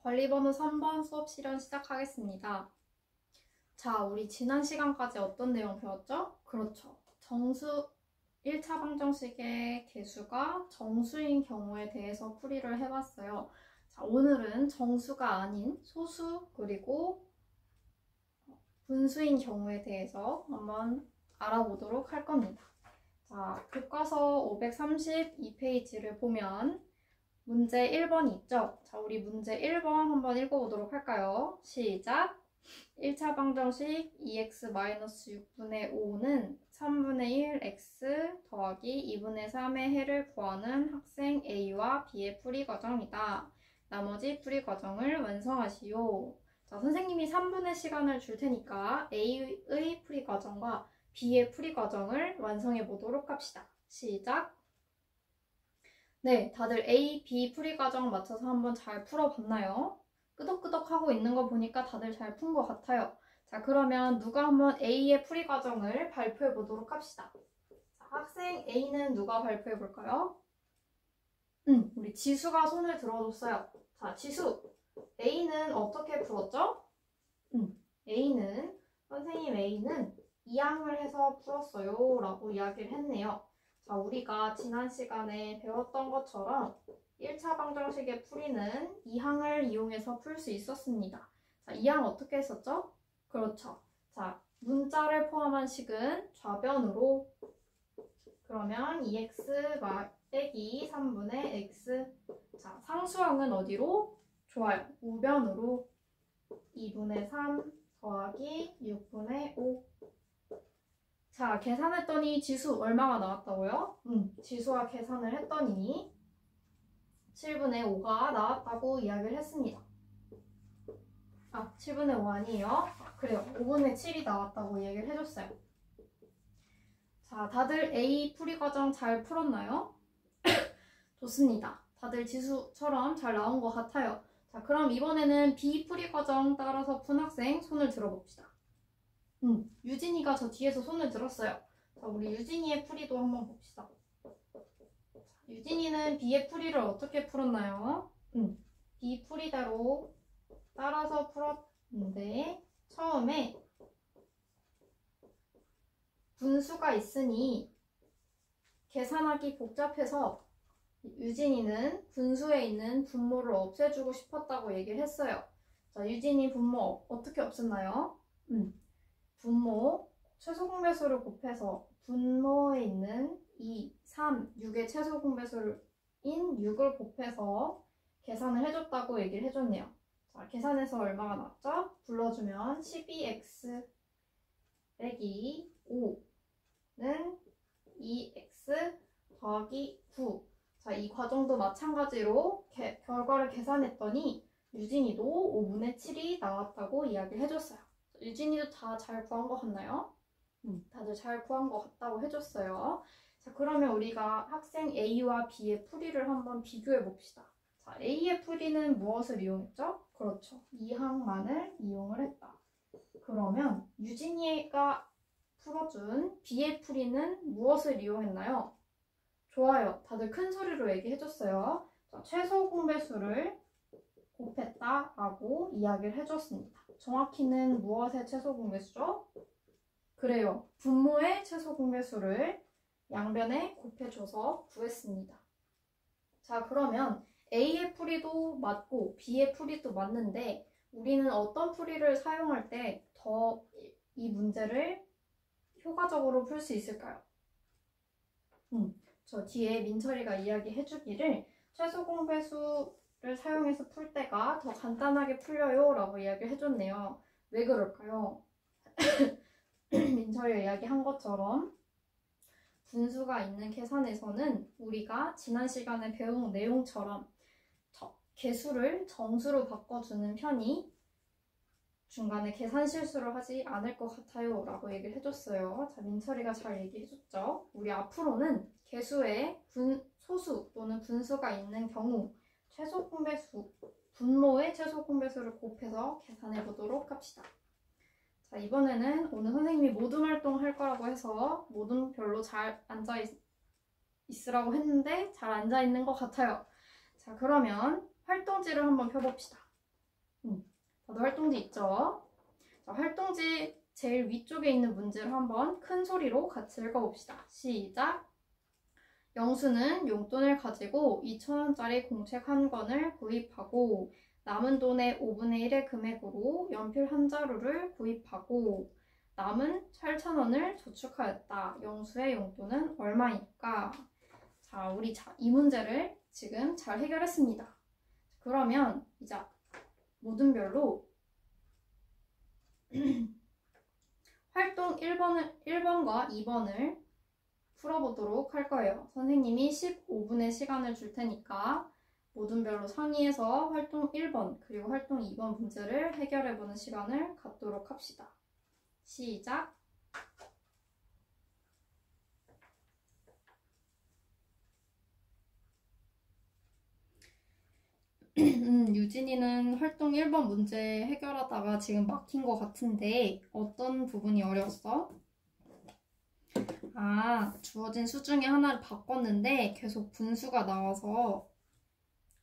관리번호 3번 수업 실현 시작하겠습니다. 자, 우리 지난 시간까지 어떤 내용 배웠죠? 그렇죠. 정수 1차 방정식의 개수가 정수인 경우에 대해서 풀이를 해봤어요. 자, 오늘은 정수가 아닌 소수 그리고 분수인 경우에 대해서 한번 알아보도록 할 겁니다. 자, 교과서 532페이지를 보면 문제 1번 있죠? 자, 우리 문제 1번 한번 읽어보도록 할까요? 시작! 1차 방정식 2x-6분의 5는 3분의 1 x 더하기 2분의 3의 해를 구하는 학생 A와 B의 풀이 과정이다. 나머지 풀이 과정을 완성하시오. 자, 선생님이 3분의 시간을 줄 테니까 A의 풀이 과정과 B의 풀이 과정을 완성해 보도록 합시다. 시작! 네, 다들 A, B 풀이 과정 맞춰서 한번 잘 풀어봤나요? 끄덕끄덕 하고 있는 거 보니까 다들 잘 푼 것 같아요. 자, 그러면 누가 한번 A의 풀이 과정을 발표해 보도록 합시다. 자, 학생 A는 누가 발표해 볼까요? 우리 지수가 손을 들어줬어요. 자, 지수! A는 어떻게 풀었죠? 선생님 A는 2항을 해서 풀었어요 라고 이야기를 했네요. 자, 우리가 지난 시간에 배웠던 것처럼 1차 방정식의 풀이는 2항을 이용해서 풀 수 있었습니다. 자, 2항 어떻게 했었죠? 그렇죠. 자, 문자를 포함한 식은 좌변으로, 그러면 2x 빼기 3분의 x. 자, 상수항은 어디로? 좋아요. 우변으로 2분의 3 더하기 6분의 5. 자, 계산했더니 지수 얼마가 나왔다고요? 지수와 계산을 했더니 7분의 5가 나왔다고 이야기를 했습니다. 7분의 5 아니에요? 그래요. 5분의 7이 나왔다고 얘기를 해줬어요. 자, 다들 A 풀이 과정 잘 풀었나요? 좋습니다. 다들 지수처럼 잘 나온 것 같아요. 자, 그럼 이번에는 B 풀이 과정 따라서 푼 학생 손을 들어봅시다. 유진이가 저 뒤에서 손을 들었어요. 자, 우리 유진이의 풀이도 한번 봅시다. 자, 유진이는 B의 풀이를 어떻게 풀었나요? B 풀이대로 따라서 풀었는데 처음에 분수가 있으니 계산하기 복잡해서 유진이는 분수에 있는 분모를 없애주고 싶었다고 얘기를 했어요. 자, 유진이 분모 어떻게 없앴나요? 분모 최소 공배수를 곱해서 분모에 있는 2, 3, 6의 최소 공배수인 6을 곱해서 계산을 해줬다고 얘기를 해줬네요. 자, 계산해서 얼마가 나왔죠? 불러주면 12x 빼기 5는 2x 더하기 9. 자, 이 과정도 마찬가지로 결과를 계산했더니 유진이도 5분의 7이 나왔다고 이야기를 해줬어요. 유진이도 다 잘 구한 것 같나요? 다들 잘 구한 것 같다고 해줬어요. 자, 그러면 우리가 학생 A와 B의 풀이를 한번 비교해 봅시다. 자, A의 풀이는 무엇을 이용했죠? 그렇죠. 2항만을 이용을 했다. 그러면 유진이가 풀어준 B의 풀이는 무엇을 이용했나요? 좋아요. 다들 큰 소리로 얘기해줬어요. 자, 최소 공배수를 곱했다라고 이야기를 해줬습니다. 정확히는 무엇의 최소 공배수죠? 그래요. 분모의 최소 공배수를 양변에 곱해줘서 구했습니다. 자, 그러면 A의 풀이도 맞고 B의 풀이도 맞는데 우리는 어떤 풀이를 사용할 때 더 이 문제를 효과적으로 풀 수 있을까요? 저 뒤에 민철이가 이야기해주기를 최소 공배수를 사용해서 풀 때가 더 간단하게 풀려요 라고 이야기를 해줬네요. 왜 그럴까요? 민철이가 이야기한 것처럼 분수가 있는 계산에서는 우리가 지난 시간에 배운 내용처럼 개수를 정수로 바꿔주는 편이 중간에 계산 실수를 하지 않을 것 같아요 라고 얘기를 해줬어요. 자, 민철이가 잘 얘기해줬죠. 우리 앞으로는 개수에 소수 또는 분수가 있는 경우 최소 공배수, 분모의 최소 공배수를 곱해서 계산해 보도록 합시다. 자, 이번에는 오늘 선생님이 모든 활동 할 거라고 해서 모든 별로 잘 앉아 있으라고 했는데 잘 앉아 있는 것 같아요. 자, 그러면 활동지를 한번 펴봅시다. 다들 활동지 있죠? 자, 활동지 제일 위쪽에 있는 문제를 한번 큰 소리로 같이 읽어봅시다. 시작! 영수는 용돈을 가지고 2,000원짜리 공책 한 권을 구입하고 남은 돈의 5분의 1의 금액으로 연필 한 자루를 구입하고 남은 8,000원을 저축하였다. 영수의 용돈은 얼마일까? 자, 우리 이 문제를 지금 잘 해결했습니다. 그러면 이제 모든 별로 활동 1번과 2번을 풀어보도록 할 거예요. 선생님이 15분의 시간을 줄 테니까 모든 별로 상의해서 활동 1번 그리고 활동 2번 문제를 해결해보는 시간을 갖도록 합시다. 시작! 유진이는 활동 1번 문제 해결하다가 지금 막힌 것 같은데 어떤 부분이 어려웠어? 주어진 수 중에 하나를 바꿨는데 계속 분수가 나와서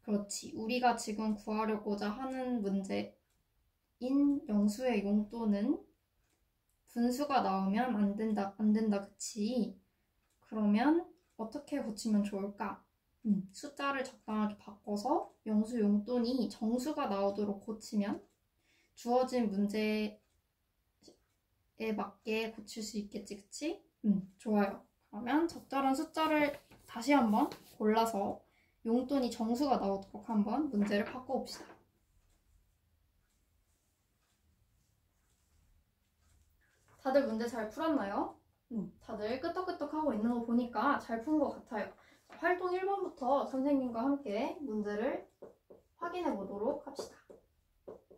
그렇지. 우리가 지금 구하려고자 하는 문제인 영수의 용돈은 분수가 나오면 안 된다, 그치? 그러면 어떻게 고치면 좋을까? 숫자를 적당하게 바꿔서 영수 용돈이 정수가 나오도록 고치면 주어진 문제에 맞게 고칠 수 있겠지, 그치? 좋아요. 그러면 적절한 숫자를 다시 한번 골라서 용돈이 정수가 나오도록 한번 문제를 바꿔봅시다. 다들 문제 잘 풀었나요? 다들 끄떡끄떡하고 있는 거 보니까 잘 푼 것 같아요. 활동 1번부터 선생님과 함께 문제를 확인해 보도록 합시다.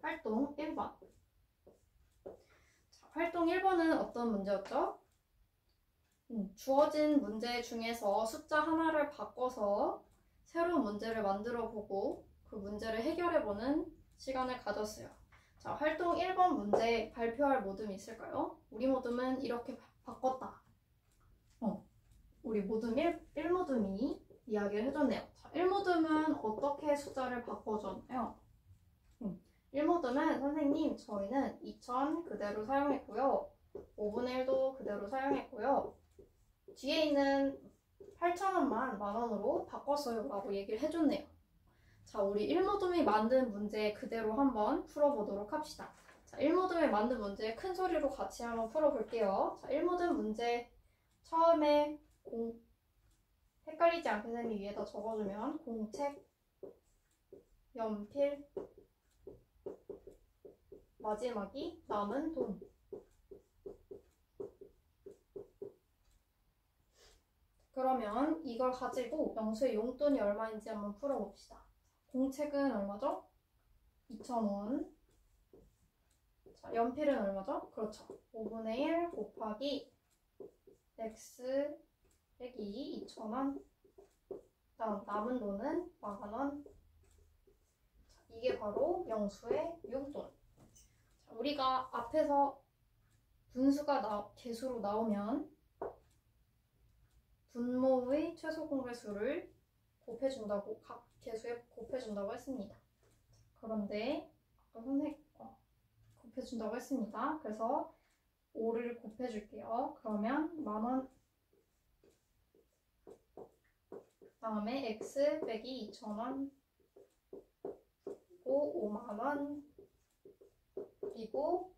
활동 1번. 자, 활동 1번은 어떤 문제였죠? 주어진 문제 중에서 숫자 하나를 바꿔서 새로운 문제를 만들어 보고 그 문제를 해결해 보는 시간을 가졌어요. 자, 활동 1번 문제 발표할 모둠이 있을까요? 우리 모둠은 이렇게 바꿨다. 우리 모둠 1모둠이 이야기를 해줬네요. 자, 1모둠은 어떻게 숫자를 바꿔줬나요? 1모둠은 선생님 저희는 2,000 그대로 사용했고요. 5분의 1도 그대로 사용했고요. 뒤에 있는 8,000원만 만원으로 바꿨어요 라고 얘기를 해줬네요. 자, 우리 1모둠이 만든 문제 그대로 한번 풀어보도록 합시다. 자, 1모둠이 만든 문제 큰 소리로 같이 한번 풀어볼게요. 자, 1모둠 문제 처음에 헷갈리지 않게 선생님이 위에다 적어주면 공책, 연필, 마지막이 남은 돈. 그러면 이걸 가지고 영수의 용돈이 얼마인지 한번 풀어봅시다. 공책은 얼마죠? 2,000원. 자, 연필은 얼마죠? 그렇죠. 5분의 1 곱하기 x 빼기 2,000원. 다음 남은 돈은 10,000원. 자, 이게 바로 영수의 용돈. 자, 우리가 앞에서 분수가 개수로 나오면 분모의 최소 공배수를 곱해준다고 각 개수에 곱해준다고 했습니다. 그런데 아까 선생님 곱해준다고 했습니다. 그래서 5를 곱해줄게요. 그러면 10,000원 다음에 x 빼기 2,000원 그리고 50,000원 그리고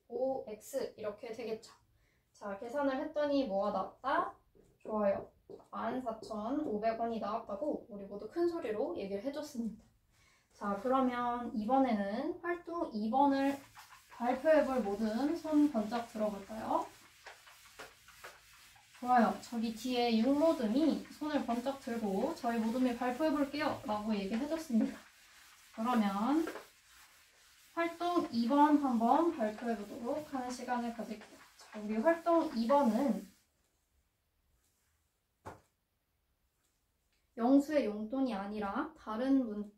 5x 이렇게 되겠죠. 자, 계산을 했더니 뭐가 나왔다? 좋아요. 14,500원이 나왔다고 우리 모두 큰 소리로 얘기를 해줬습니다. 자, 그러면 이번에는 활동 2번을 발표해볼 모든 손 번쩍 들어볼까요? 좋아요. 저기 뒤에 6모듬이 손을 번쩍 들고 저희 모둠이 발표해볼게요 라고 얘기해줬습니다. 그러면 활동 2번 한번 발표해보도록 하는 시간을 가질게요. 자, 우리 활동 2번은 영수의 용돈이 아니라 다른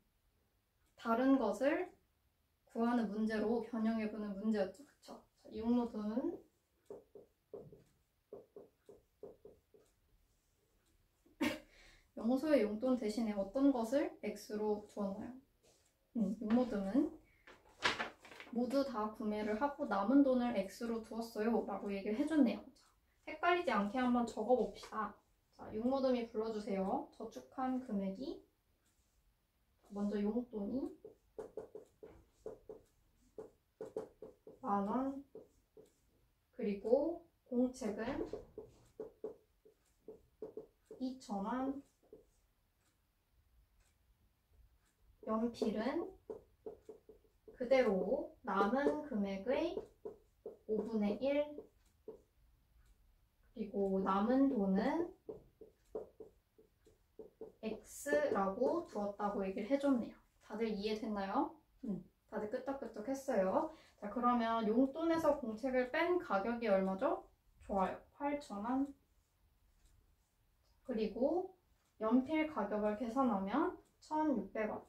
것을 구하는 문제로 변형해보는 문제였죠. 그쵸? 자, 6모듬 영수의 용돈 대신에 어떤 것을 x로 주었나요? 6모듬은 모두 다 구매를 하고 남은 돈을 X로 두었어요 라고 얘기를 해줬네요. 자, 헷갈리지 않게 한번 적어봅시다. 자, 용모듬이 불러주세요. 저축한 금액이 먼저 용돈이 10,000원, 그리고 공책은 2,000원, 연필은 그대로 남은 금액의 5분의 1, 그리고 남은 돈은 X라고 두었다고 얘기를 해줬네요. 다들 이해됐나요? 다들 끄떡끄떡 했어요. 자, 그러면 용돈에서 공책을 뺀 가격이 얼마죠? 좋아요. 8,000원. 그리고 연필 가격을 계산하면 1,600원.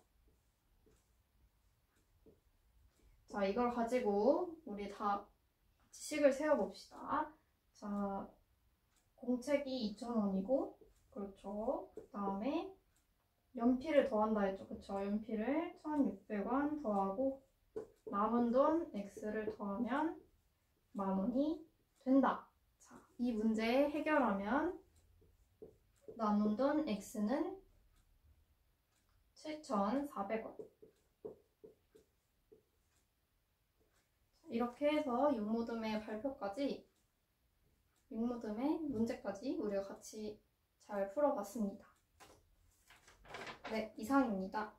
자, 이걸 가지고 우리 다 같이 식을 세워봅시다. 자, 공책이 2,000원이고, 그렇죠. 그 다음에 연필을 더한다 했죠. 그쵸. 연필을 1,600원 더하고 남은 돈 X를 더하면 10,000원이 된다. 자, 이 문제 해결하면 남은 돈 X는 7,400원. 이렇게 해서 용모듬의 발표까지, 용모듬의 문제까지 우리가 같이 잘 풀어봤습니다. 네, 이상입니다.